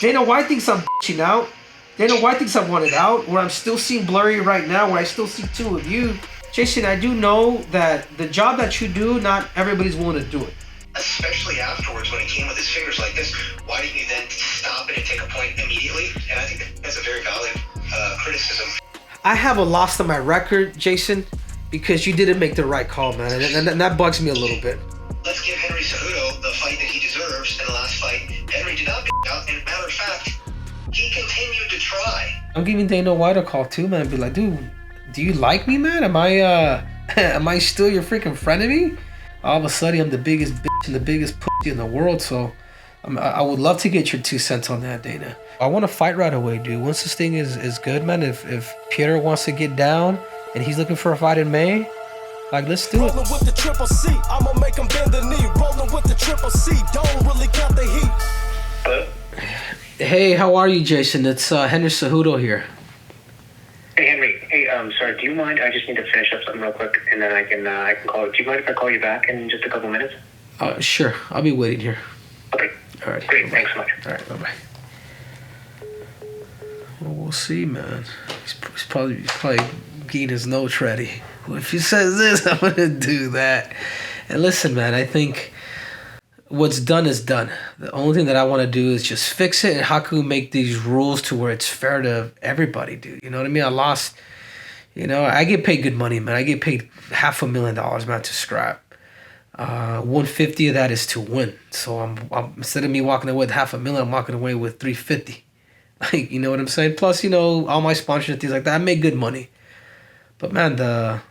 Dana White thinks I'm bitching out. Dana White thinks I want it out, where I'm still seeing blurry right now, where I still see two of you. Jason, I do know that the job that you do, not everybody's willing to do it. Especially afterwards when he came with his fingers like this, why didn't you then stop it and take a point immediately? And I think that's a very valid criticism. I have a loss on my record, Jason, because you didn't make the right call, man, and that bugs me a little bit. Let's give Henry Cejudo the fight that he deserves. In the last fight, Henry did not out, and matter of fact, he continued to try. I'm giving Dana White a call too, man. Be like, dude, do you like me, man? Am I still your freaking frenemy? All of a sudden, I'm the biggest bitch and the biggest pussy in the world. So, I would love to get your 2 cents on that, Dana. I want to fight right away, dude. Once this thing is good, man. If Peter wants to get down and he's looking for a fight in May, like, let's do it. Rolling with the triple C, I'ma make him bend the knee. Rolling with the triple C, don't really count the heat. Hello? Hey, how are you, Jason? It's Henry Cejudo here. Hey, Henry. Hey, sorry, do you mind? I just need to finish up something real quick, and then I can call. Do you mind if I call you back in just a couple minutes? Sure. I'll be waiting here. Okay. All right. Great. Bye-bye. Thanks so much. All right. Bye-bye. Well, we'll see, man. He's probably getting his notes ready. Well, if he says this, I'm going to do that. And listen, man, I think what's done is done. The only thing that I want to do is just fix it. And how can we make these rules to where it's fair to everybody, dude? You know what I mean? I lost, I get paid good money, man. I get paid $500,000, man, to scrap. 150 of that is to win. So I'm instead of me walking away with $500,000, I'm walking away with 350. Like, you know what I'm saying? Plus, all my sponsors and things like that, I make good money. But man, the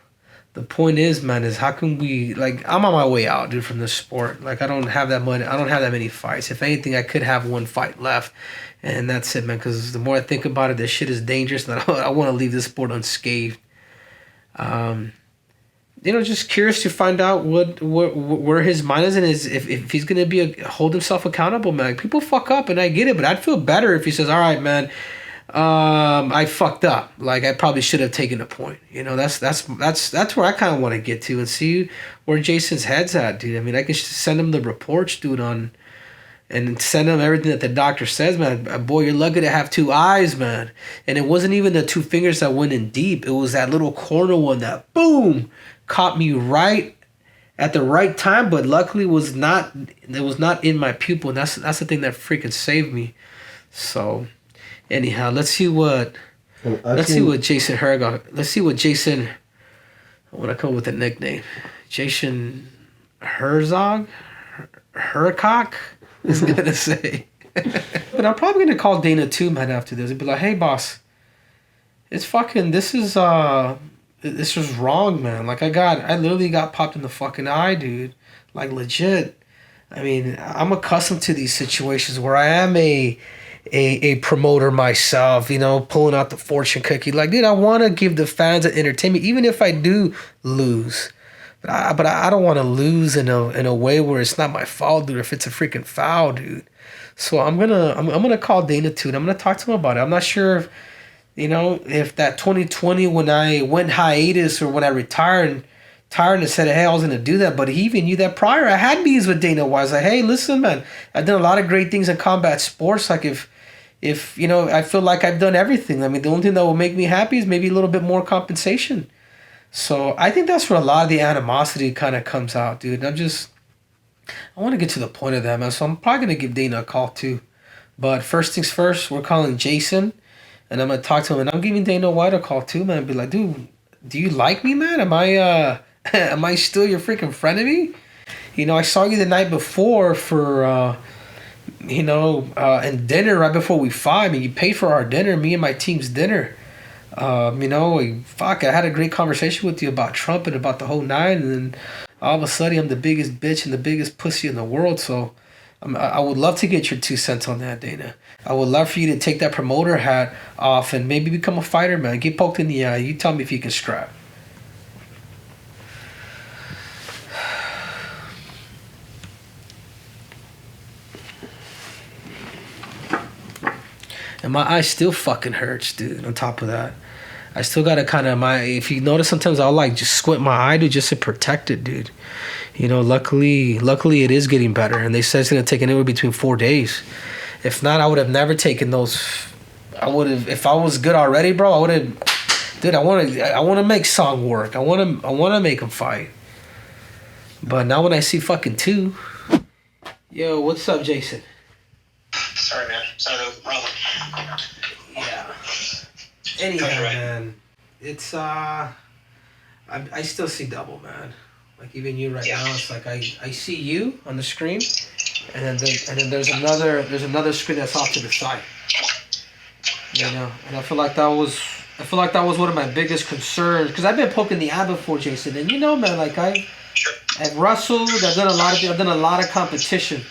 point is, man, is how can we, like, I'm on my way out, dude, from this sport. Like, I don't have that money. I don't have that many fights. If anything, I could have 1 fight left. And that's it, man, because the more I think about it, this shit is dangerous. And I want to leave this sport unscathed. Just curious to find out where his mind is and if he's going to hold himself accountable, man. Like, people fuck up, and I get it, but I'd feel better if he says, all right, man, I fucked up. Like, I probably should have taken a point. That's where I kind of want to get to and see where Jason's head's at, dude. I mean, I can send him the reports, dude, and send him everything that the doctor says, man. Boy, you're lucky to have 2 eyes, man. And it wasn't even the 2 fingers that went in deep. It was that little corner one that, boom, caught me right at the right time, but luckily it was not in my pupil, and that's the thing that freaking saved me. So anyhow, let's see what Jason Herzog. Let's see what Jason. I want to come up with a nickname. Jason Herzog, Hercock is gonna say. But I'm probably gonna call Dana too, man, after this and be like, "Hey, boss, it's fucking. This was wrong, man. Like, I literally got popped in the fucking eye, dude. Like, legit. I mean, I'm accustomed to these situations where I am a promoter myself, pulling out the fortune cookie. Like, dude, I want to give the fans an entertainment, even if I do lose. But I don't want to lose in a way where it's not my fault, dude. If it's a freaking foul, dude. So I'm gonna call Dana too, and I'm gonna talk to him about it. I'm not sure if that 2020 when I went hiatus or when I retired and said, hey, I was gonna do that, but he even knew that prior. I had meetings with Dana White. I was like, hey, listen, man, I've done a lot of great things in combat sports. Like, if I feel like I've done everything. I mean, the only thing that will make me happy is maybe a little bit more compensation. So I think that's where a lot of the animosity kind of comes out, dude. I want to get to the point of that, man. So I'm probably gonna give Dana a call too. But first things first, we're calling Jason. And I'm going to talk to him, and I'm giving Dana White a call too, man. Be like, dude, do you like me, man? Am I still your freaking frenemy? I saw you the night before for, in dinner right before we fought. I mean, you paid for our dinner, me and my team's dinner. I had a great conversation with you about Trump and about the whole nine, and then all of a sudden I'm the biggest bitch and the biggest pussy in the world, so I would love to get your 2 cents on that, Dana. I would love for you to take that promoter hat off and maybe become a fighter, man. Get poked in the eye. You tell me if you can scrap. And my eye still fucking hurts, dude, on top of that. I still gotta if you notice sometimes I'll like just squint my eye, dude, just to protect it, dude. Luckily it is getting better. And they said it's gonna take anywhere between 4 days. If not, I would have never taken those. I would have, if I was good already, bro. I would have, dude. I want to make Song work. I want to make him fight. But now when I see fucking 2, yo, what's up, Jason? Sorry, man. Sorry, no problem. Yeah. Anyhow, man, it's I still see double, man. Like even you right now, it's like I see you on the screen, and then there's another screen that's off to the side. You know, and I feel like that was one of my biggest concerns because I've been poking the eye before, Jason, and you know, man, like I've wrestled, I've done a lot of competition.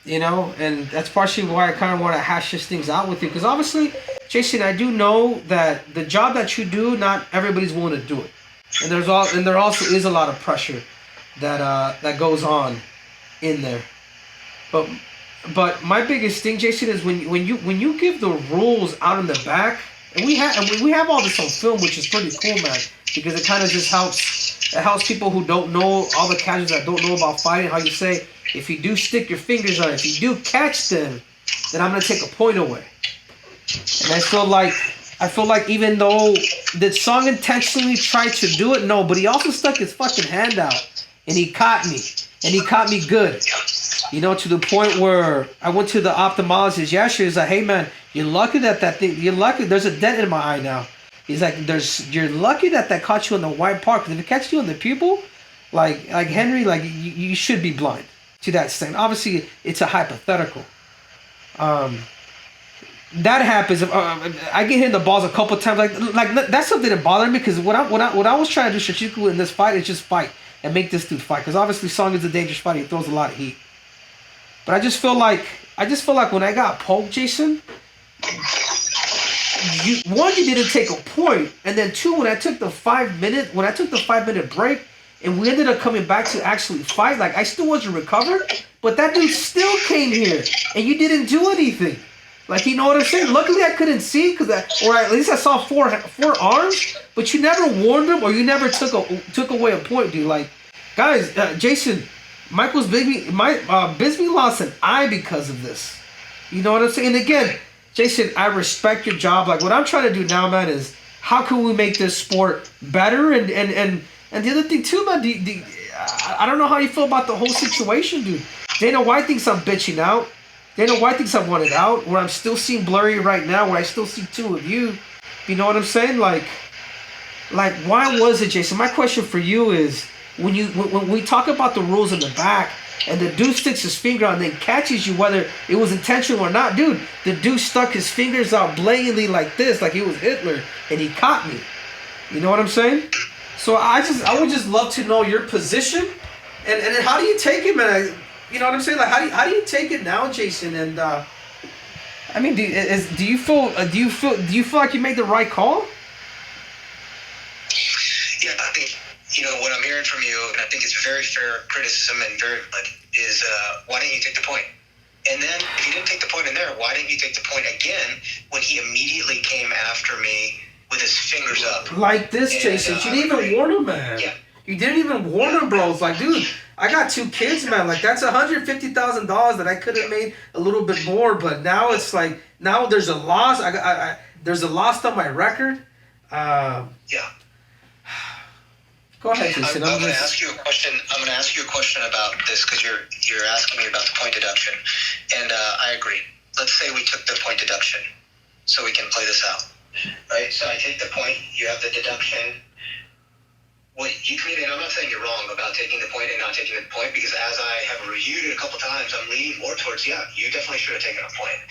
You know, and that's partially why I kind of want to hash these things out with you because obviously, Jason, I do know that the job that you do, not everybody's willing to do it, and there also is a lot of pressure that goes on in there. But my biggest thing, Jason, is when you give the rules out in the back, and we have all this on film, which is pretty cool, man, because it kind of just helps people who don't know, all the casuals that don't know about fighting, how you say, if you do stick your fingers on it, if you do catch them, then I'm gonna take a point away. And I feel like even though did Song intentionally try to do it, no, but he also stuck his fucking hand out and he caught me good. You know, to the point where I went to the ophthalmologist yesterday. He's like, "Hey man, you're lucky you're lucky. There's a dent in my eye now." He's like, "You're lucky that caught you in the white part. Because if it catches you in the pupil, like Henry, like you should be blind to that extent. Obviously, it's a hypothetical. That happens. I get hit in the balls a couple times. Like that's something that bothered me because what I was trying to do strategically in this fight is just fight and make this dude fight. Because obviously, Song is a dangerous fighter. He throws a lot of heat. But I just feel like when I got poked, Jason, you didn't take a point, and then 2, when I took the 5-minute break, and we ended up coming back to actually fight, like I still wasn't recovered, but that dude still came here, and you didn't do anything. Like, you know what I'm saying? Luckily, I couldn't see, or at least I saw four arms, but you never warned him, or you never took away a point, dude. Like, guys, Jason. Bisbee lost an eye because of this. You know what I'm saying? And again, Jason, I respect your job. Like what I'm trying to do now, man, is how can we make this sport better? And the other thing too, man, I don't know how you feel about the whole situation, dude. Dana White thinks I'm bitching out. Dana White thinks I want it out. Where I'm still seeing blurry right now. Where I still see 2 of you. You know what I'm saying? Like why was it, Jason? My question for you is. When we talk about the rules in the back and the dude sticks his finger out and then catches you, whether it was intentional or not, dude, the dude stuck his fingers out blatantly like this, like he was Hitler, and he caught me. You know what I'm saying? So I would just love to know your position and how do you take it, man? You know what I'm saying? Like how do you take it now, Jason? And I mean, do you feel like you made the right call? Yeah, I think. You know, what I'm hearing from you, and I think it's very fair criticism and is why didn't you take the point? And then, if you didn't take the point in there, why didn't you take the point again when he immediately came after me with his fingers up? Like this, Jason. You didn't even warn him, man. Yeah. You didn't even warn him, bro. It's like, dude, I got 2 kids, man. Like, that's $150,000 that I could have made a little bit more, but now it's like, now there's a loss. There's a loss on my record. Yeah. Go ahead, Jason. I'm going to ask you a question. I'm going to ask you a question about this because you're asking me about the point deduction, and I agree. Let's say we took the point deduction, so we can play this out, right? So I take the point. You have the deduction. What you committed, and I'm not saying you're wrong about taking the point and not taking the point because as I have reviewed it a couple times, I'm leaning more towards you definitely should have taken a point.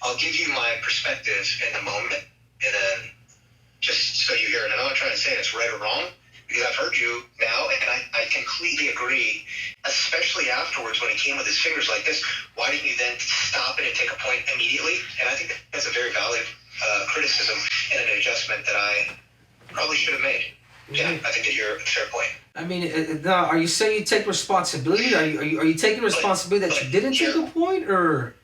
I'll give you my perspective in the moment, and then just so you hear it. And I'm not trying to say it's right or wrong. Because I've heard you now, and I completely agree, especially afterwards when he came with his fingers like this. Why didn't you then stop it and take a point immediately? And I think that's a very valid criticism and an adjustment that I probably should have made. Yeah, I think that you're a fair point. I mean, now, are you saying you take responsibility? Are you taking responsibility that you didn't take a point, or?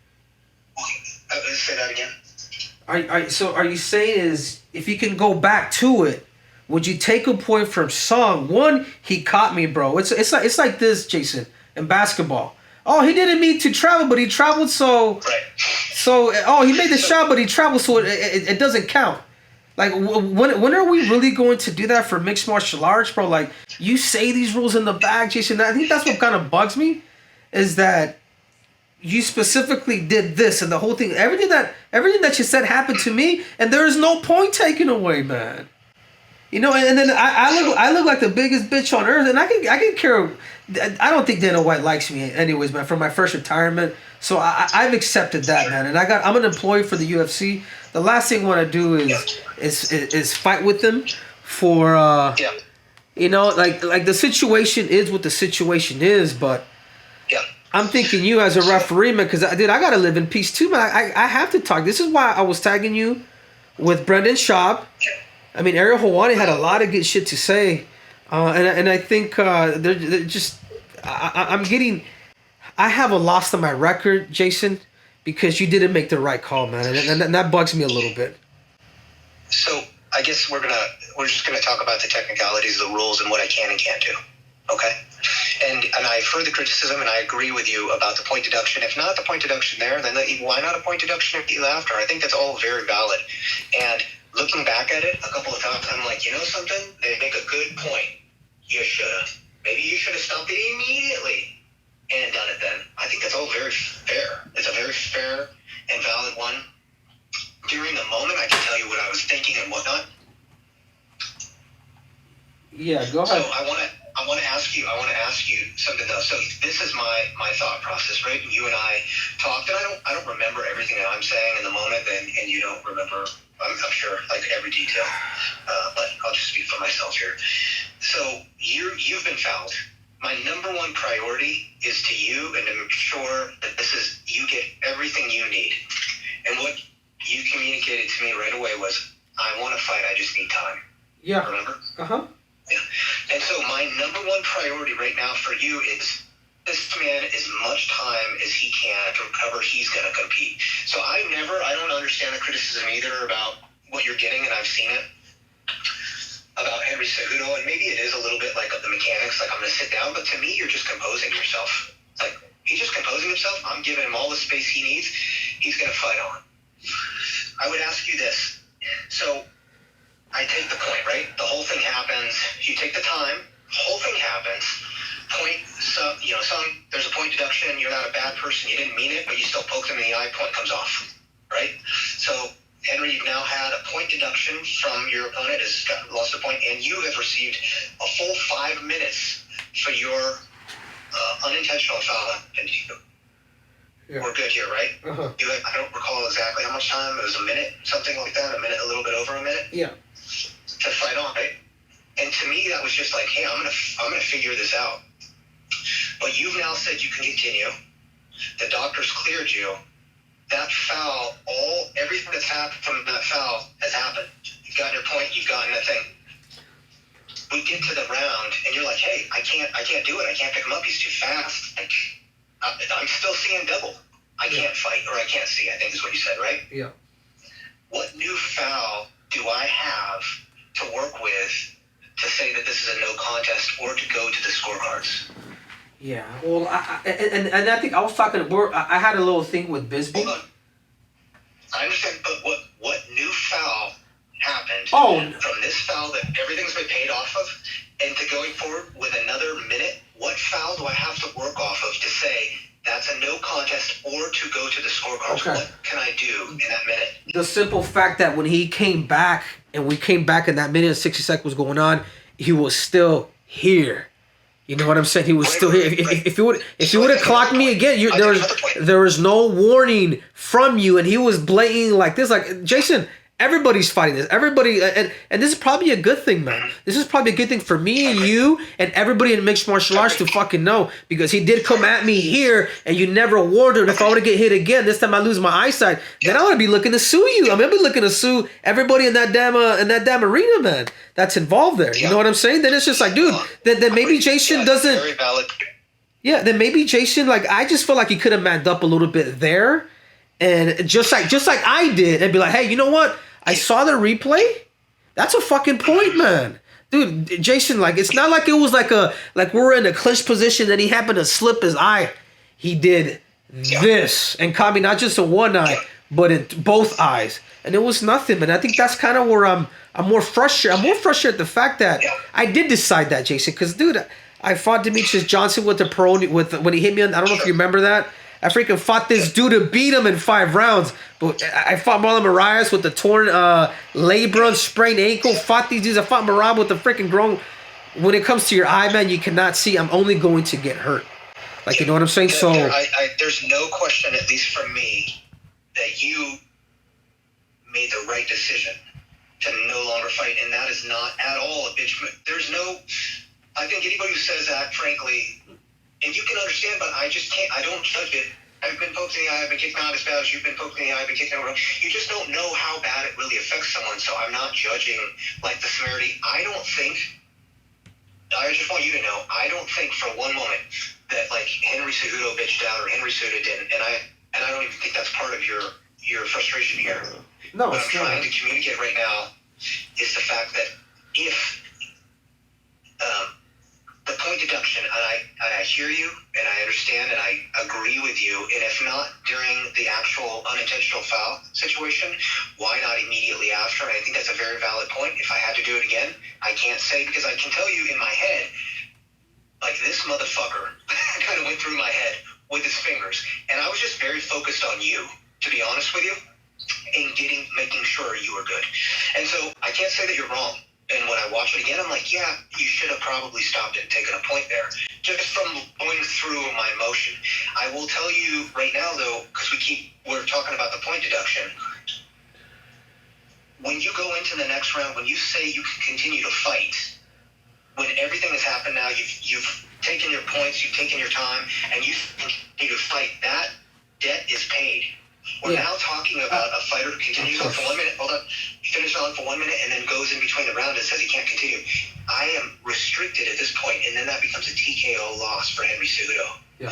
Say that again. So are you saying is if you can go back to it? Would you take a point from Song? One, he caught me, bro. It's like this, Jason, in basketball. oh, he didn't mean to travel, but he traveled so. Right. So, oh, he made the shot, but he traveled, so it doesn't count. Like, when are we really going to do that for mixed martial arts, bro? Like, you say these rules in the bag, Jason. I think that's what kind of bugs me, is that you specifically did this and the whole thing, everything that you said happened to me, and there is no point taken away, man. You know, and then I look like the biggest bitch on earth, and I can care. I don't think Dana White likes me, anyways, man. From my first retirement, so I've accepted that, man. And I'm an employee for the UFC. The last thing I want to do is fight with them for you know, like the situation is what the situation is, but I'm thinking you as a referee, man, because dude, I gotta live in peace too, man. I have to talk. This is why I was tagging you with Brendan Schaub. I mean, Ariel Helwani had a lot of good shit to say, and I think they're just. I have a loss on my record, Jason, because you didn't make the right call, man, and that bugs me a little bit. So I guess we're just gonna talk about the technicalities of the rules and what I can and can't do. Okay. And I've heard the criticism, and I agree with you about the point deduction. If not the point deduction there, then why not a point deduction after? I think that's all very valid. And looking back at it a couple of times, I'm like, you know something? They make a good point. You should have. Maybe you should have stopped it immediately and done it then. I think that's all very fair. It's a very fair and valid one. During the moment, I can tell you what I was thinking and whatnot. Yeah, go ahead. So I want to ask you something though. So this is my thought process, right? And you and I talked, and I don't remember everything that I'm saying in the moment, and you don't remember, I'm sure, like every detail. But I'll just speak for myself here. So you've been fouled. My number one priority is to you, and to make sure that you get everything you need. And what you communicated to me right away was, I want to fight. I just need time. Yeah. Remember? Yeah. And so my number one priority right now for you is this man as much time as he can to recover. He's going to compete. So I don't understand the criticism either about what you're getting, and I've seen it about Henry Cejudo, and maybe it is a little bit like of the mechanics, like I'm going to sit down, but to me, you're just composing yourself. Like, he's just composing himself. I'm giving him all the space he needs. He's going to fight on. I would ask you this. So I take the point, right? The whole thing happens. You take the time. Whole thing happens. There's a point deduction. You're not a bad person. You didn't mean it, but you still poked him in the eye. Point comes off, right? So, Henry, you've now had a point deduction from your opponent. Has lost a point, and you have received a full 5 minutes for your unintentional foul. Yeah. We're good here, right? Uh-huh. I don't recall exactly how much time. It was a minute, something like that. A little bit over a minute. Yeah. To fight on, right? And to me, that was just like, hey, I'm gonna figure this out. But you've now said you can continue. The doctor's cleared you. That foul, everything that's happened from that foul has happened. You've gotten your point. You've gotten that thing. We get to the round, and you're like, hey, I can't do it. I can't pick him up. He's too fast. Like, I'm still seeing double. I can't fight, or I can't see, I think is what you said, right? Yeah. What new foul do I have to work with to say that this is a no contest or to go to the scorecards? Yeah, well, I think I was talking. I had a little thing with Bisbee. Hold on. I understand, but what new foul happened from this foul that everything's been paid off of, and to going forward with another minute? What foul do I have to work off of to say that's a no contest or to go to the scorecards? Okay. What can I do in that minute? The simple fact that when he came back, and we came back and that minute and 60 seconds was going on, he was still here. You know what I'm saying? He was still here. If you would have clocked me again, there was no warning from you, and he was blatantly like this. Like, Jason, everybody's fighting this. Everybody, and this is probably a good thing, man. This is probably a good thing for me and you and everybody in mixed martial arts to fucking know, because he did come at me here, and you never warned him. If I were to get hit again, this time I lose my eyesight, then I would be looking to sue you. I'm gonna be looking to sue everybody in that damn arena, man, that's involved there. You know what I'm saying? Then it's just like, dude, then maybe Jason doesn't. Very valid. Yeah, then maybe Jason, like, I just feel like he could have manned up a little bit there, and just like I did, and be like, hey, you know what? I saw the replay. That's a fucking point, man. Dude, Jason, like, it's not like it was like we're in a clinch position and he happened to slip his eye. he did this and caught me not just in one eye, but in both eyes. And it was nothing, man. I think that's kind of where I'm more frustrated. I'm more frustrated at the fact that I did decide that, Jason. Because, dude, I fought Demetrius Johnson with the pro when he hit me. I don't know if you remember that. I freaking fought this dude to beat him in 5 rounds. But I fought Marlon Moraes with the torn labrum, sprained ankle. Fought these dudes. I fought Marab with the freaking groin. When it comes to your eye, man, you cannot see. I'm only going to get hurt. Like, you know what I'm saying? So there's no question, at least from me, that you made the right decision to no longer fight, and that is not at all a bitch move. There's no, I think anybody who says that, frankly, and you can understand, but I just can't, I don't judge it. I've been poked in the eye, I've been kicked out as bad as you've been poked in the eye, I've been kicked out. You just don't know how bad it really affects someone, so I'm not judging, like, the severity. I just want you to know, I don't think for one moment that, like, Henry Cejudo bitched out or Henry Cejudo didn't, and I don't even think that's part of your frustration here. no, What I'm trying to communicate right now is the fact that if the point deduction, and I hear you, and I understand, and I agree with you, and if not during the actual unintentional foul situation, why not immediately after? And I think that's a very valid point. If I had to do it again, I can't say, because I can tell you in my head, like, this motherfucker kind of went through my head with his fingers, and I was just very focused on you, to be honest with you, and making sure you were good. And so I can't say that you're wrong. And when I watch it again, I'm like, yeah, you should have probably stopped it and taken a point there. Just from going through my emotion. I will tell you right now, though, because we're talking about the point deduction. When you go into the next round, when you say you can continue to fight, when everything has happened now, you've taken your points, you've taken your time, and you continue to fight, that debt is paid. We're now talking about a fighter who continues on for 1 minute. Hold on. Finishes on for 1 minute and then goes in between the round and says he can't continue. I am restricted at this point, and then that becomes a TKO loss for Henry Cejudo. Yeah.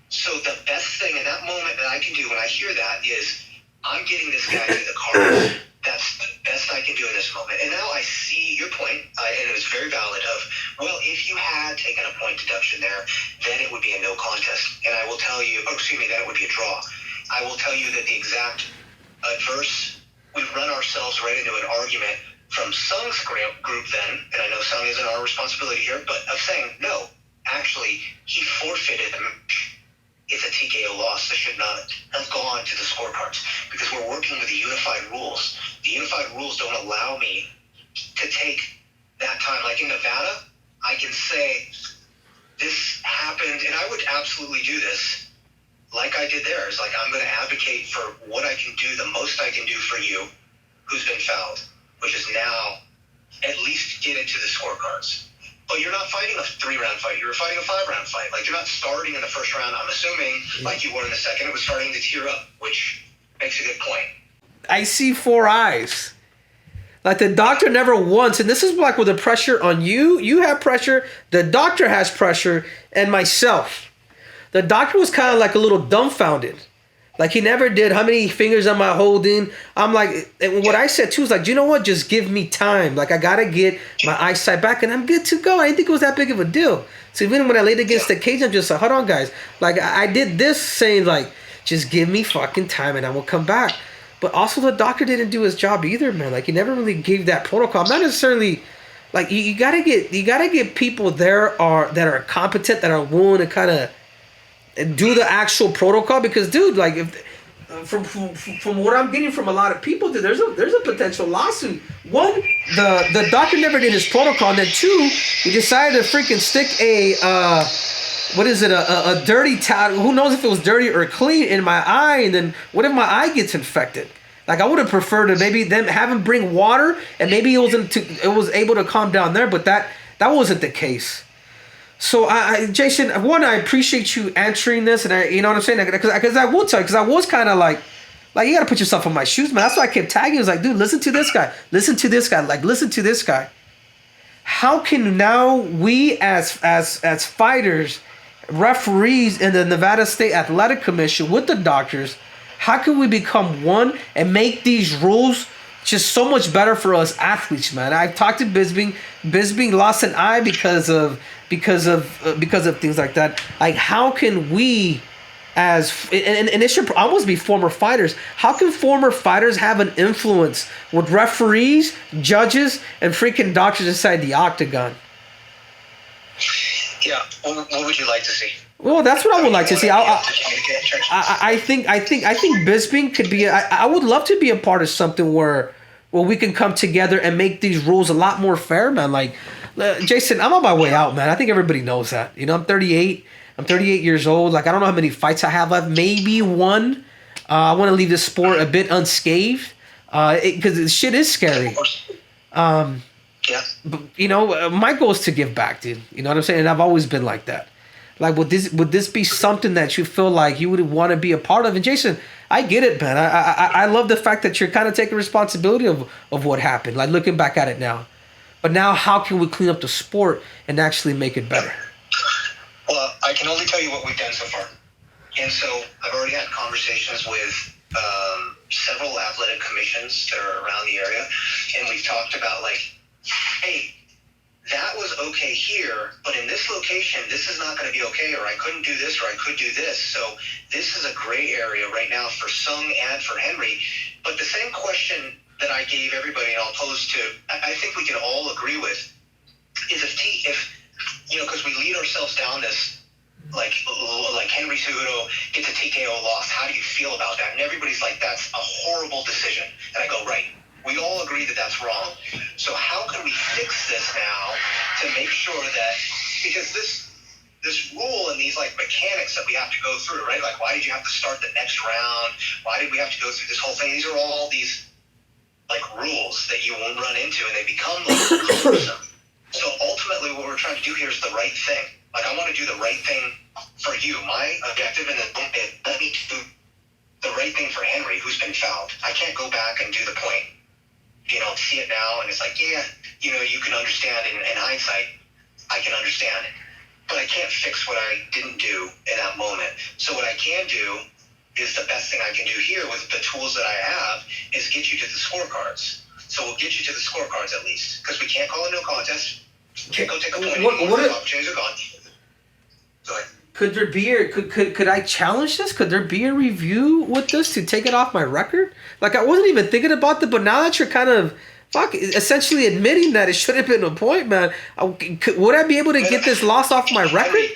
So the best thing in that moment that I can do when I hear that is I'm getting this guy to the card. That's the best I can do in this moment. And now I see your point, and it was very valid of, well, if you had taken a point deduction there, then it would be a no contest. And I will tell you, then it would be a draw. I will tell you that the exact adverse, we run ourselves right into an argument from Sung's group then, and I know Sung isn't our responsibility here, but of saying, no, actually, he forfeited the match. It's a TKO loss that should not have gone to the scorecards because we're working with the unified rules. The unified rules don't allow me to take that time. Like in Nevada, I can say this happened, and I would absolutely do this like I did there. It's like I'm going to advocate for what I can do, the most I can do for you who's been fouled, which is now at least get it to the scorecards. But you're not fighting a 3-round fight. You're fighting a 5-round fight. Like, you're not starting in the first round. I'm assuming, like you were in the second, it was starting to tear up, which makes a good point. I see 4 eyes. Like, the doctor never once, and this is like with the pressure on you. You have pressure. The doctor has pressure, and myself. The doctor was kind of like a little dumbfounded. Like, he never did, how many fingers am I holding? I'm like, and what I said too is like, do you know what? Just give me time. Like, I got to get my eyesight back and I'm good to go. I didn't think it was that big of a deal. So even when I laid against the cage, I'm just like, hold on, guys. Like, I did this saying like, just give me fucking time and I will come back. But also the doctor didn't do his job either, man. Like, he never really gave that protocol. Not necessarily, like, you gotta get people that are competent, that are willing to kind of do the actual protocol, because dude, like, if from what I'm getting from a lot of people, dude, there's a potential lawsuit. One, the doctor never did his protocol, and then 2, he decided to freaking stick a dirty towel, who knows if it was dirty or clean, in my eye, and then what if my eye gets infected? Like, I would have preferred to maybe them have him bring water, and maybe it was able to calm down there, but that wasn't the case. So, Jason, one, I appreciate you answering this, and you know what I'm saying? Because I will tell you, because I was kind of like, you got to put yourself in my shoes, man. That's why I kept tagging. I was like, dude, listen to this guy. Listen to this guy. Like, listen to this guy. How can now we as fighters, referees in the Nevada State Athletic Commission with the doctors, how can we become one and make these rules just so much better for us athletes, man? I've talked to Bisbing. Bisbing lost an eye because of things like that. Like, how can we and it should almost be former fighters. How can former fighters have an influence with referees, judges, and freaking doctors inside the octagon? Yeah. What would you like to see? Well, that's what I would like to see. I think Bisping could be. I would love to be a part of something where we can come together and make these rules a lot more fair, man. Like, Jason, I'm on my way out, man. I think everybody knows that. You know, I'm 38. I'm 38 years old. Like, I don't know how many fights I have left. Maybe one. I want to leave this sport a bit unscathed because shit is scary. Yeah. But, you know, my goal is to give back, dude. You know what I'm saying? And I've always been like that. Like, would this be something that you feel like you would want to be a part of? And Jason, I get it, man. I love the fact that you're kind of taking responsibility of what happened. Like, looking back at it now. But now, how can we clean up the sport and actually make it better? Well, I can only tell you what we've done so far. And so I've already had conversations with several athletic commissions that are around the area. And we've talked about, like, hey, that was okay here, but in this location, this is not going to be okay, or I couldn't do this, or I could do this. So this is a gray area right now for Sung and for Henry. But the same question that I gave everybody, and I'll pose to, I think we can all agree with, is if you know, because we lead ourselves down this, like Henry Cejudo gets a TKO loss. How do you feel about that? And everybody's like, that's a horrible decision. And I go, right. We all agree that that's wrong. So how can we fix this now to make sure that, because this rule and these like mechanics that we have to go through, right? Like, why did you have to start the next round? Why did we have to go through this whole thing? These are all these like rules that you won't run into, and they become like cumbersome. So ultimately what we're trying to do here is the right thing. Like, I want to do the right thing for you. My objective in the let me do the right thing for Henry, who's been fouled. I can't go back and do the point. You know, see it now, and it's like, yeah, you know, you can understand in hindsight. I can understand it. But I can't fix what I didn't do in that moment. So what I can do is the best thing I can do here with the tools that I have is get you to the scorecards. So we'll get you to the scorecards at least. Because we can't call a no contest. Can't go take a point. What opportunities are gone. Go ahead. Could there be could I challenge this? Could there be a review with this to take it off my record? Like, I wasn't even thinking about it, but now that you're kind of essentially admitting that it should have been a point, man, would I be able to get this loss off my record?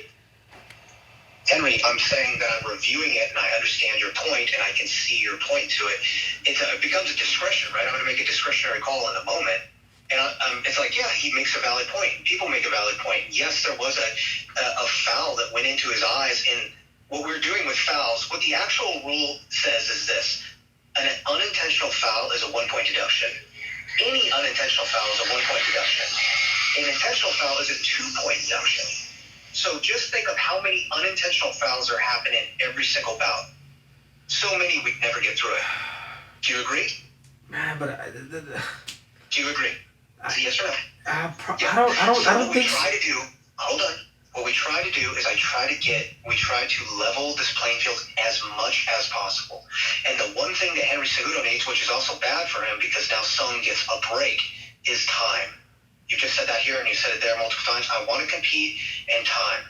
Henry, I'm saying that I'm reviewing it and I understand your point and I can see your point to it. It becomes a discretion, right? I'm going to make a discretionary call in the moment. And it's like, yeah, he makes a valid point. People make a valid point. Yes, there was a foul that went into his eyes. And what we're doing with fouls, what the actual rule says is this. An unintentional foul is a 1-point deduction. Any unintentional foul is a 1-point deduction. An intentional foul is a 2-point deduction. So just think of how many unintentional fouls are happening every single bout. So many we'd never get through it. Do you agree? Man, but do you agree? Yes or no? I don't think so. Hold on. What we try to do is we try to level this playing field as much as possible. And the one thing that Henry Cejudo needs, which is also bad for him because now Song gets a break, is time. You just said that here and you said it there multiple times. I want to compete and time.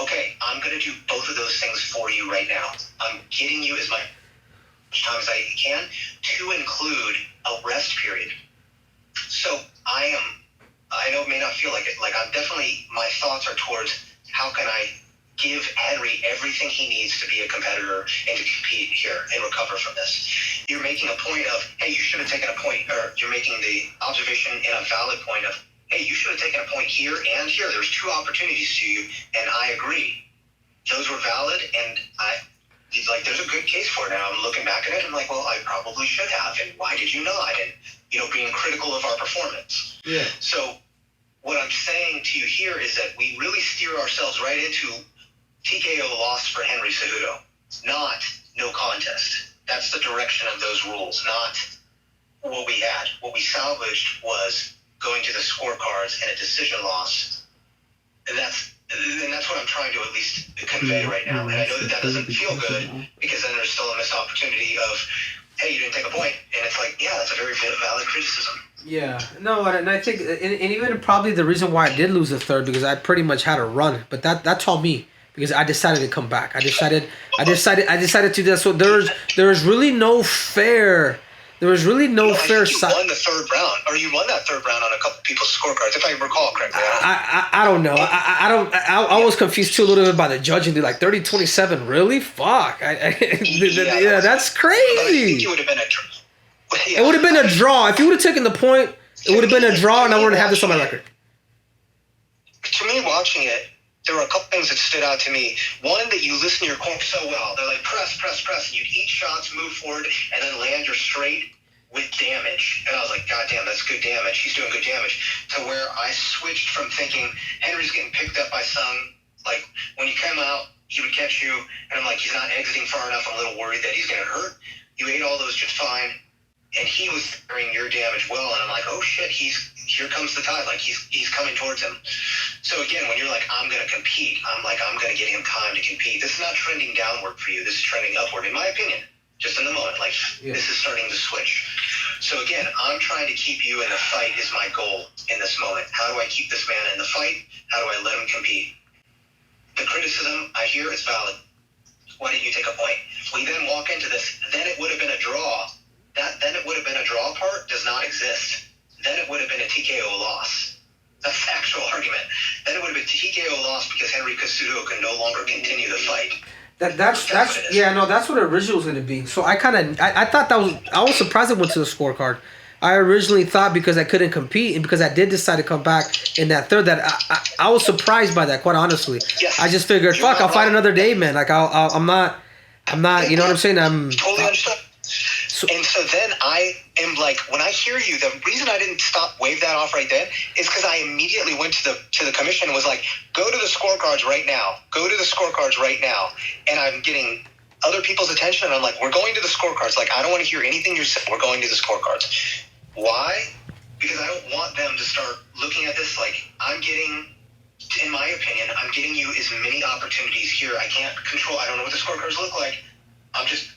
Okay, I'm going to do both of those things for you right now. I'm getting you as much time as I can to include a rest period. So I know it may not feel like it. Like, I'm definitely, my thoughts are towards how can I give Henry everything he needs to be a competitor and to compete here and recover from this. You're making a point of, hey, you should have taken a point, or you're making the observation and a valid point of, hey, you should have taken a point here and here. There's 2 opportunities to you, and I agree. Those were valid, and he's like, there's a good case for it. Now I'm looking back at it, I'm like, well, I probably should have, and why did you not? And, you know, being critical of our performance. Yeah. So what I'm saying to you here is that we really steer ourselves right into TKO loss for Henry Cejudo, not no contest. That's the direction of those rules, not what we had. What we salvaged was going to the scorecards and a decision loss. And that's what I'm trying to at least convey right now. And I know that doesn't feel good because then there's still a missed opportunity of, hey, you didn't take a point. And it's like, yeah, that's a very valid criticism. Yeah, no, and I think, and even probably the reason why I did lose the third, because I pretty much had a run, but that taught me. because I decided to come back. I decided to do that. So there was really no fair. There was really no fair side. You won the third round, or you won that third round on a couple people's scorecards, if I recall correctly. I don't know. I was confused too a little bit by the judging. They're like 30-27. Really? Fuck. Yeah, that's crazy. I think it would have been a draw. Yeah. It would have been a draw. If you would have taken the point, it would have been a draw, and I wouldn't have this on my record. To me, watching it, there were a couple things that stood out to me. One, that you listen to your corner so well. They're like, press, and you'd eat shots, move forward, and then land your straight with damage. And I was like, God damn, that's good damage. He's doing good damage. To where I switched from thinking, Henry's getting picked up by Sung. Like, when you come out, he would catch you. And I'm like, he's not exiting far enough. I'm a little worried that he's going to hurt. You ate all those just fine. And he was carrying your damage well. And I'm like, oh shit, here comes the tide. Like, he's coming towards him. So again, when you're like, I'm going to compete, I'm like, I'm going to get him time to compete. This is not trending downward for you. This is trending upward, in my opinion. Just in the moment, like, This is starting to switch. So again, I'm trying to keep you in the fight is my goal in this moment. How do I keep this man in the fight? How do I let him compete? The criticism I hear is valid. Why didn't you take a point? We then walk into this, then it would have been a draw. That then it would have been a draw part does not exist. Then it would have been a TKO loss. That's the actual argument. Then it would have been a TKO loss because Henry Cejudo can no longer continue the fight. That's what it originally was going to be. So I thought I was surprised it went to the scorecard. I originally thought because I couldn't compete and because I did decide to come back in that third that I was surprised by that, quite honestly. Yes. I just figured, fuck, I'll fight another day, man. Like I'm not, you know what I'm saying? I'm totally understand. And so then I am like, when I hear you, the reason I didn't wave that off right then is because I immediately went to the commission and was like, go to the scorecards right now. Go to the scorecards right now. And I'm getting other people's attention. And I'm like, we're going to the scorecards. Like, I don't want to hear anything you're saying. We're going to the scorecards. Why? Because I don't want them to start looking at this like I'm getting, in my opinion, I'm getting you as many opportunities here. I can't control. I don't know what the scorecards look like. I'm just,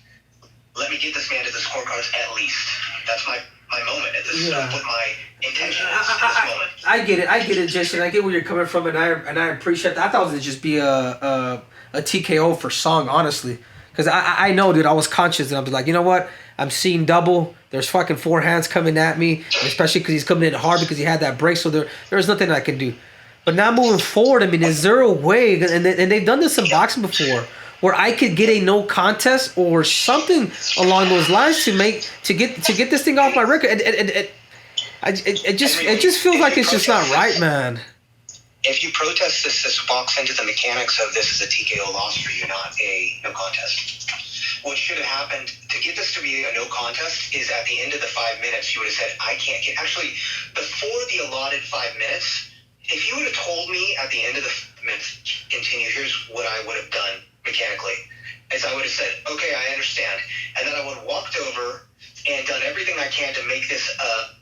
let me get this man to the scorecards at least. That's my moment at this. Yeah. What my intention is at this moment. I get it, Jason. I get where you're coming from, and I appreciate that. I thought it would just be a TKO for Song, honestly, because I know, dude. I was conscious, and I'm like, you know what? I'm seeing double. There's fucking four hands coming at me, especially because he's coming in hard because he had that break. So there's nothing I can do. But now moving forward, I mean, is there a way? And they've done this in boxing before, where I could get a no contest or something along those lines to get this thing off my record. It just feels like it's just not right, man. If you protest this walks into the mechanics of this is a TKO loss for you, not a no contest. What should have happened to get this to be a no contest is at the end of the 5 minutes, you would have said, I can't get, actually, before the allotted 5 minutes, if you would have told me at the end of the 5 minutes, continue, here's what I would have done mechanically, is I would have said, okay, I understand. And then I would have walked over and done everything I can to make this a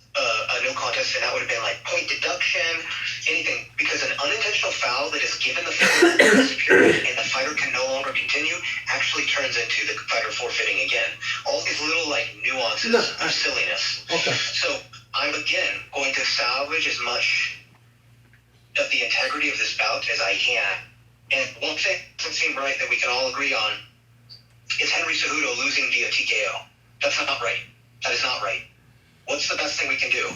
no contest, and that would have been like point deduction, anything, because an unintentional foul that is given the fighter superior and the fighter can no longer continue actually turns into the fighter forfeiting again. All these little like nuances of silliness. Okay. So I'm again going to salvage as much of the integrity of this bout as I can. And one thing doesn't seem right that we can all agree on is Henry Cejudo losing via TKO. That's not right. That is not right. What's the best thing we can do?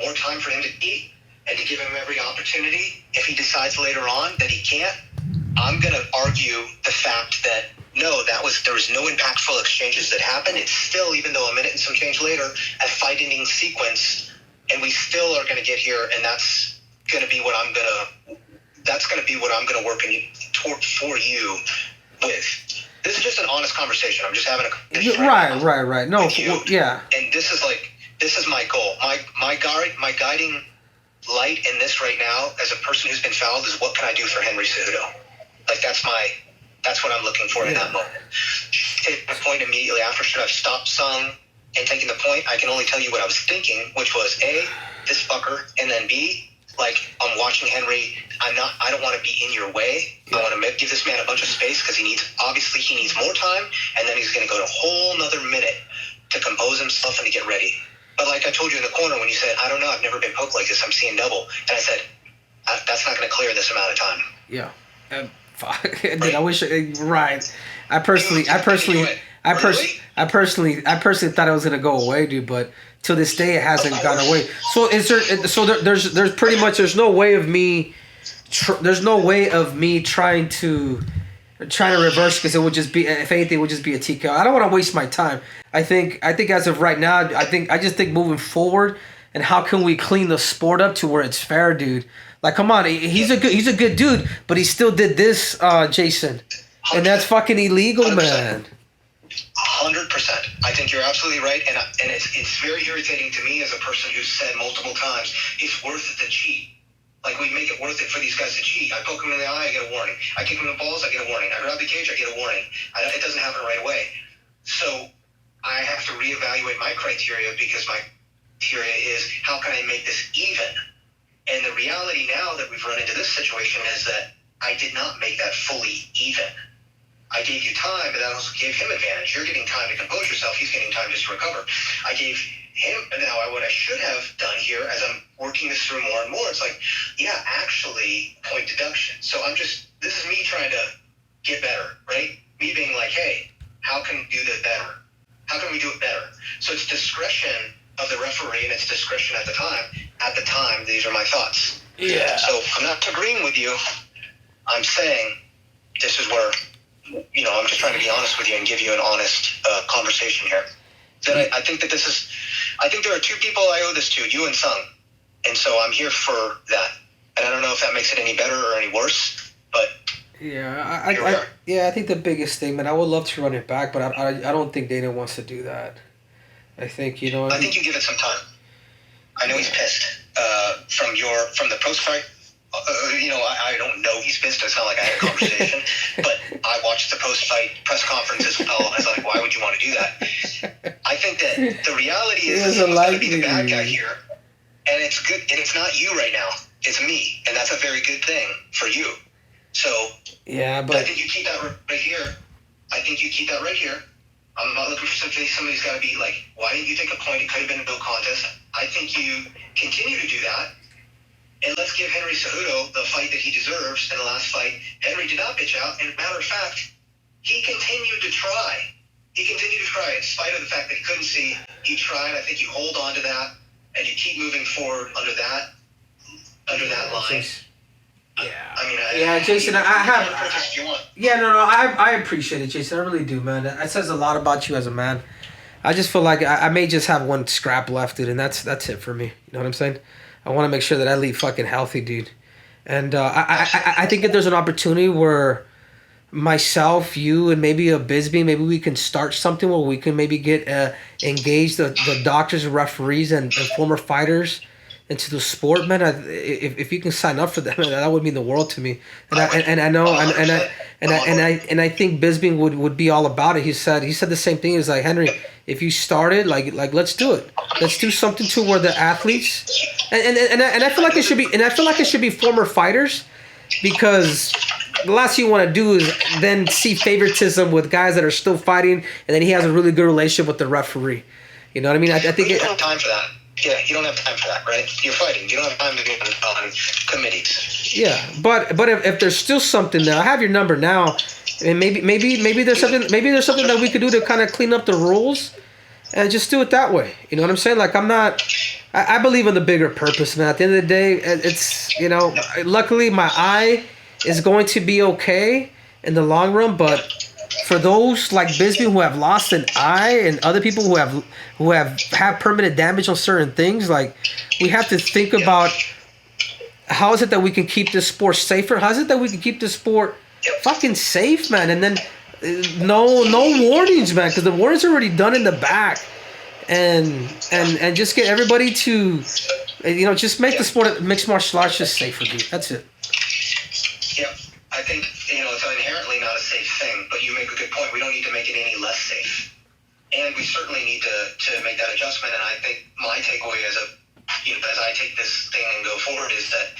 More time for him to eat and to give him every opportunity. If he decides later on that he can't, I'm going to argue the fact that no, there was no impactful exchanges that happened. It's still, even though a minute and some change later, a fight-ending sequence, and we still are going to get here, and that's going to be what I'm going to work for you with. This is just an honest conversation. I'm just having a conversation. Right. No, yeah. And this is my goal. My guiding light in this right now, as a person who's been fouled, is what can I do for Henry Cejudo? Like that's what I'm looking for in that moment. Take the point immediately after. Should I have stopped Sung and taken the point? I can only tell you what I was thinking, which was A, this fucker, and then B, like, I'm watching Henry. I don't want to be in your way. I want to give this man a bunch of space because he needs more time, and then he's going to go to a whole nother minute to compose himself and to get ready. But like I told you in the corner when you said, I don't know, I've never been poked like this, I'm seeing double. And I said, that's not going to clear this amount of time. Yeah. Fuck. Dude, I wish. Right. I personally thought it was gonna go away, dude. But to this day, it hasn't gone away. So there's pretty much there's no way of me trying to reverse, because it would just be, if anything, it would just be a TKO. I don't want to waste my time. I think as of right now, I just think moving forward, and how can we clean the sport up to where it's fair, dude. Like, come on, he's a good dude, but he still did this, Jason, and that's fucking illegal, 100%. Man. 100%. I think you're absolutely right, and it's very irritating to me as a person who's said multiple times it's worth it to cheat. Like, we make it worth it for these guys to cheat. I poke them in the eye, I get a warning. I kick them in the balls, I get a warning. I grab the cage, I get a warning. It doesn't happen right away. So I have to reevaluate my criteria, because my criteria is, how can I make this even? And the reality now that we've run into this situation is that I did not make that fully even. I gave you time, but that also gave him advantage. You're getting time to compose yourself. He's getting time just to recover. I gave him, now what I should have done here, as I'm working this through more and more, it's like, yeah, actually, point deduction. So this is me trying to get better, right? Me being like, hey, how can we do this better? How can we do it better? So it's discretion of the referee, and it's discretion at the time. At the time, these are my thoughts. Yeah. So I'm not agreeing with you. I'm saying this is where, I'm just trying to be honest with you and give you an honest conversation here. That I think that I think there are two people I owe this to, you and Sung. And so I'm here for that. And I don't know if that makes it any better or any worse, but yeah, I think the biggest thing, man, I would love to run it back, but I don't think Dana wants to do that. I think, I think you give it some time. I know he's pissed from the post-fight. I don't know he's pissed. It's not like I had a conversation, but I watched the post-fight press conference as well. I was like, why would you want to do that? I think that the reality is he's going to be the bad guy here, and it's good. And it's not you right now. It's me, and that's a very good thing for you. So yeah, but I think you keep that right here. I'm not looking for somebody's got to be like, why didn't you take a point? It could have been a no contest. I think you continue to do that. And let's give Henry Cejudo the fight that he deserves. In the last fight, Henry did not pitch out. And matter of fact, he continued to try. In spite of the fact that he couldn't see. He tried. I think you hold on to that, and you keep moving forward under that line. Yeah, Jason, I appreciate it, Jason. I really do, man. That says a lot about you as a man. I just feel like I may just have one scrap left, dude, and that's it for me. You know what I'm saying? I want to make sure that I leave fucking healthy, dude. And I think that there's an opportunity where myself, you, and maybe a Bisbee, maybe we can start something where we can maybe get engage the doctors, referees, and former fighters into the sport, man. If you can sign up for that, man, that would mean the world to me. And I think Bisbee would be all about it. He said the same thing. He's like, Henry, if you started, like let's do it. Let's do something to where the athletes and I feel like it should be former fighters, because the last thing you want to do is then see favoritism with guys that are still fighting, and then he has a really good relationship with the referee. You know what I mean? I think you don't have time for that. Yeah, you don't have time for that, right? You're fighting. You don't have time to be on committees. Yeah, but if there's still something there, I have your number now, and maybe there's something that we could do to kind of clean up the rules, and just do it that way. You know what I'm saying? Like, I believe in the bigger purpose, man. At the end of the day, it's, luckily my eye is going to be okay in the long run, but for those like Bisbee who have lost an eye, and other people who have permanent damage on certain things, like, we have to think about how is it that we can keep this sport safer? How is it that we can keep this sport fucking safe, man? And then no warnings, man, because the warnings are already done in the back, and just get everybody to, just make the sport of mixed martial arts just safer, dude. That's it. Yeah, I think it's inherently not a safe thing, but you make a good point. We don't need to make it any less safe, and we certainly need to make that adjustment. And I think my takeaway as I take this thing and go forward is that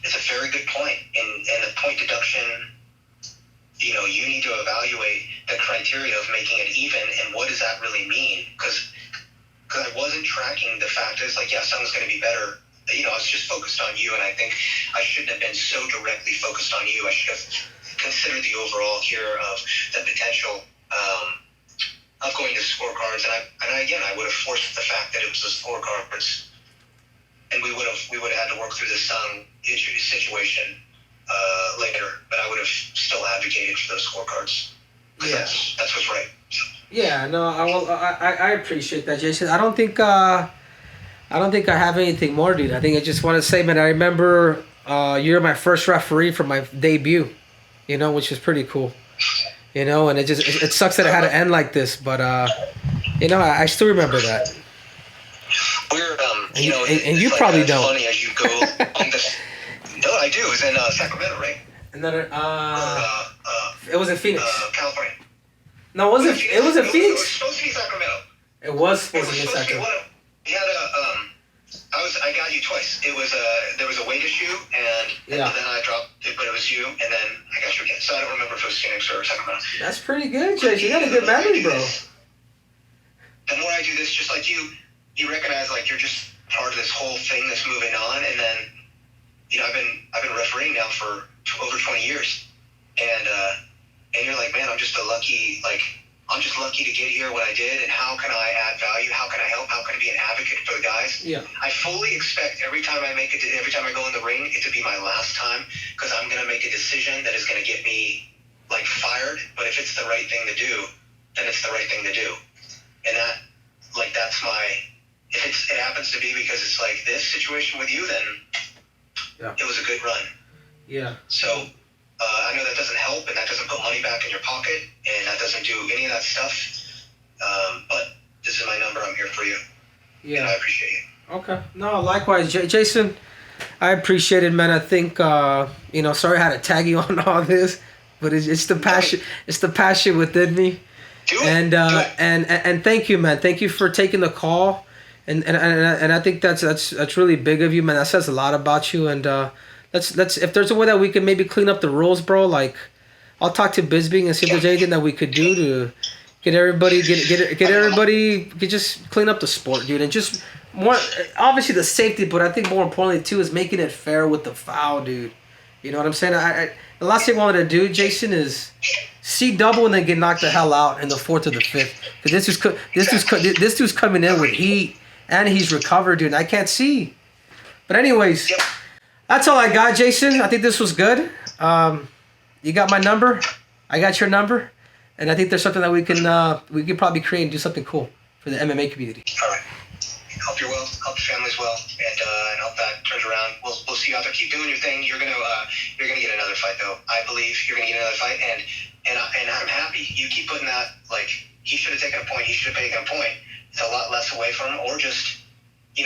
it's a very good point. And the point deduction, you need to evaluate the criteria of making it even, and what does that really mean? Because I wasn't tracking the fact that it's like, yeah, someone's going to be better. I was just focused on you, and I think I shouldn't have been so directly focused on you. I should have consider the overall here of the potential of going to scorecards, and I would have forced the fact that it was the scorecards, and we would have had to work through the Song situation later, but I would have still advocated for those scorecards. Yeah, that's what's right. Yeah, no, I appreciate that, Jason. I don't think I have anything more, dude. I think I just want to say, man, I remember you're my first referee for my debut, which is pretty cool, and it sucks that it had to end like this, but I still remember that. We're and you probably don't. Funny as you go on this. No, I do. It was in Sacramento, right? And then it was in Phoenix. California. No, it wasn't. It was in Phoenix. It was supposed to be Sacramento. It was supposed to be Sacramento. He had I got you twice. It was there was a weight issue, and then I dropped it, but it was you, and then I got you again. So I don't remember if it was Phoenix or Sacramento. That's pretty good, Jason. You got a good memory, bro. The more I do this, just like you recognize like you're just part of this whole thing that's moving on, and then I've been refereeing now for over 20 years, and you're like, man, I'm just lucky to get here when I did, and how can I add value? How can I help? How can I be an advocate for the guys? Yeah. I fully expect every time I go in the ring, it to be my last time, because I'm gonna make a decision that is gonna get me like fired. But if it's the right thing to do, then it's the right thing to do, and that's my. If it happens to be because it's like this situation with you, then it was a good run. Yeah. So. I know that doesn't help, and that doesn't put money back in your pocket, and that doesn't do any of that stuff. But this is my number. I'm here for you. Yeah. And I appreciate you. Okay. No, likewise, Jason. I appreciate it, man. I think sorry I had to tag you on all this, but it's the passion. It's the passion within me. Do it. And thank you, man. Thank you for taking the call, and I think that's really big of you, man. That says a lot about you, and. Let's if there's a way that we can maybe clean up the rules, bro. Like, I'll talk to Bisbing and see if there's anything that we could do to get everybody just clean up the sport, dude. And just more obviously the safety, but I think more importantly too is making it fair with the foul, dude. You know what I'm saying? The last thing I wanted to do, Jason, is see double and then get knocked the hell out in the 4th or the 5th. Because this dude's coming in with heat and he's recovered, dude. And I can't see. But anyways. Yep. That's all I got, Jason. I think this was good. You got my number. I got your number. And I think there's something that we can probably create and do something cool for the MMA community. All right. Hope you're well. Hope your family's well. And hope that turns around. We'll see you out there. Keep doing your thing. You're gonna get another fight, though. I believe you're gonna get another fight. And I'm happy. You keep putting that, like, he should have taken a point. He should have taken a point. It's a lot less away from him. Or just...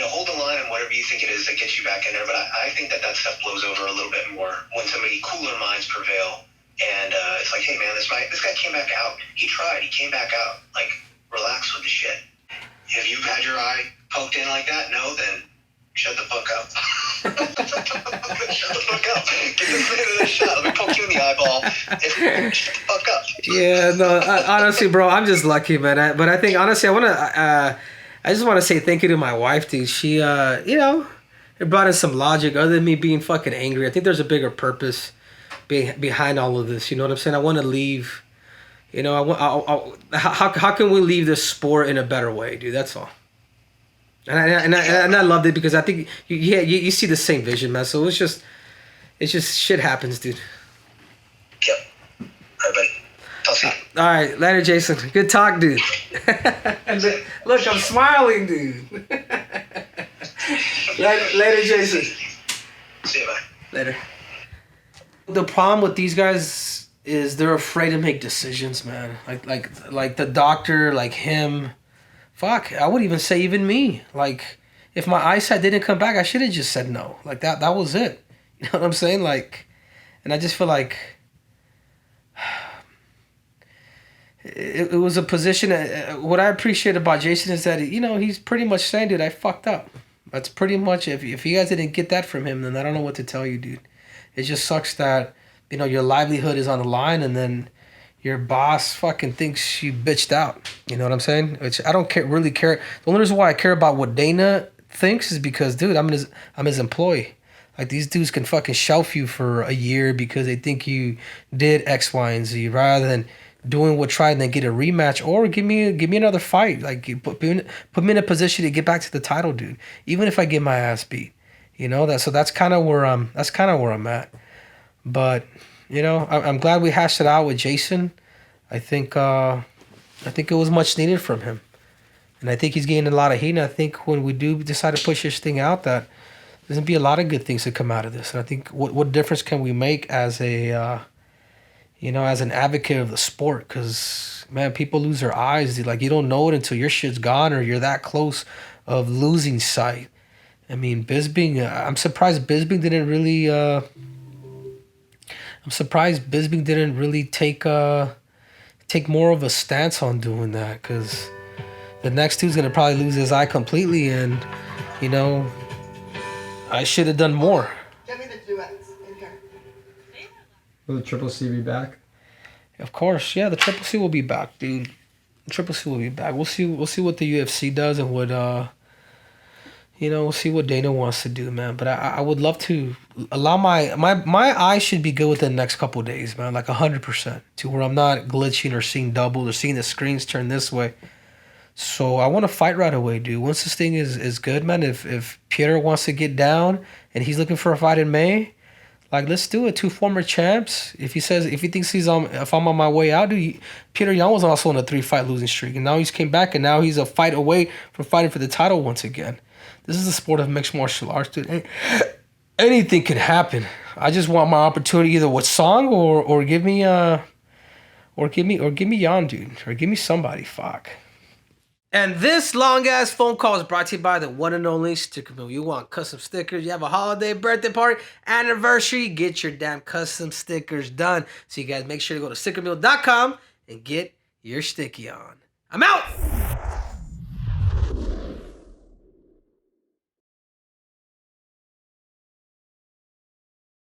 hold the line on whatever you think it is that gets you back in there. But I think that stuff blows over a little bit more when somebody cooler minds prevail. And it's like, hey, man, this guy came back out. He tried. He came back out. Like, relax with the shit. Have you had your eye poked in like that? No? Then shut the fuck up. Shut the fuck up. Give this man another shot. Let me poke you in the eyeball. Shut the fuck up. Yeah, no, honestly, bro, I'm just lucky, man. But I think, honestly, I just want to say thank you to my wife, dude. She, it brought in some logic other than me being fucking angry. I think there's a bigger purpose behind all of this. You know what I'm saying? I want to leave, how can we leave this sport in a better way, dude? That's all. And I loved it because I think, you see the same vision, man. So it's just shit happens, dude. Yep. All right, buddy. All right, later, Jason. Good talk, dude. Look, I'm smiling, dude. Later, Jason. See you, bye. Later. The problem with these guys is they're afraid to make decisions, man. Like the doctor, like him. Fuck, I would even say even me. Like, if my eyesight didn't come back, I should have just said no. Like that was it. You know what I'm saying? Like, and I just feel like. It was a position. What I appreciate about Jason is that he's pretty much saying, dude, I fucked up. That's pretty much if you guys didn't get that from him, then I don't know what to tell you, dude. It just sucks that your livelihood is on the line, and then your boss fucking thinks you bitched out. You know what I'm saying? Which I don't really care. The only reason why I care about what Dana thinks is because, dude, I'm his employee. Like, these dudes can fucking shelf you for a year because they think you did X, Y, and Z, rather than doing what tried and then get a rematch, or give me another fight. Like, put me in a position to get back to the title, dude. Even if I get my ass beat, that's kind of where I'm at. But I'm glad we hashed it out with Jason. I think it was much needed from him, and I think he's getting a lot of heat. And I think when we do decide to push this thing out, that there's gonna be a lot of good things that come out of this. And I think what difference can we make as a as an advocate of the sport? Because, man, people lose their eyes. Like, you don't know it until your shit's gone or you're that close of losing sight. I mean, Bisping. I'm surprised Bisping didn't really. Take more of a stance on doing that, because the next dude's gonna probably lose his eye completely, and I should have done more. Get me the duets in here. Will the Triple C be back? Of course, yeah, the Triple C will be back, dude. The Triple C will be back. We'll see what the UFC does, and what we'll see what Dana wants to do, man. But I would love to allow my eyes should be good within the next couple of days, man, like 100%, to where I'm not glitching or seeing double or seeing the screens turn this way. So I want to fight right away, dude. Once this thing is good, man. If Peter wants to get down and he's looking for a fight in May, like, let's do it. 2 former champs. If he thinks if I'm on my way out, dude. Peter Yan was also on a 3-fight losing streak, and now he's came back, and now he's a fight away from fighting for the title once again. This is the sport of mixed martial arts, dude. Anything can happen. I just want my opportunity, either with Song or give me Yan, dude, or give me somebody. Fuck. And this long-ass phone call is brought to you by the one and only Sticker Mill. You want custom stickers, you have a holiday, birthday party, anniversary, get your damn custom stickers done. So you guys make sure to go to stickermill.com and get your sticky on. I'm out!